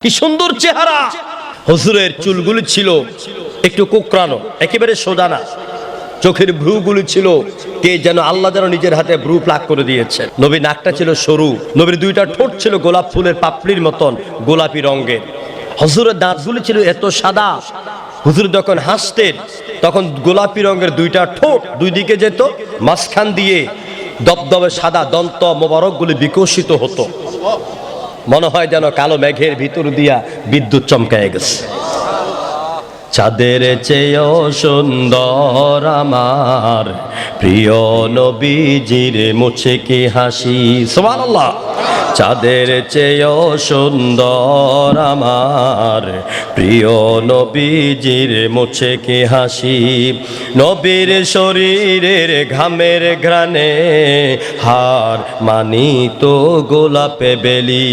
কি সুন্দর চেহারা। হুজুরের চুলগুলি ছিল একটু কোকড়ানো, একেবারে সোজা না। চোখের ভ্রুগুলি ছিল কে যেন আল্লাহ যেন নিজের হাতে ভ্রু প্লাক করে দিয়েছেন। নবীর নাকটা ছিল সরু, নবীর দুইটা ঠোঁট ছিল গোলাপ ফুলের পাপড়ির মতন গোলাপি রঙের। হুজুরের দাঁতগুলি ছিল এত সাদা, হুজুর যখন হাসতেন তখন গোলাপি রঙের দুইটা ঠোঁট দুই দিকে যেত, মাঝখান দিয়ে দবদবে সাদা দন্ত মোবারকগুলি বিকশিত হতো। মনে হয় যেন কালো মেঘের ভিতর দিয়া বিদ্যুৎ চমকায় গেছে। চাঁদের চেয়েও সুন্দর আমার প্রিয় নবীজির মুছে কি হাসি। সুবহানাল্লাহ। চাঁদের চেয়েও সুন্দর আমার প্রিয় নবীজির মুছে কি হাসি। নবীর শরীরের ঘামের ঘ্রাণে হার মানিত গোলাপে বেলি।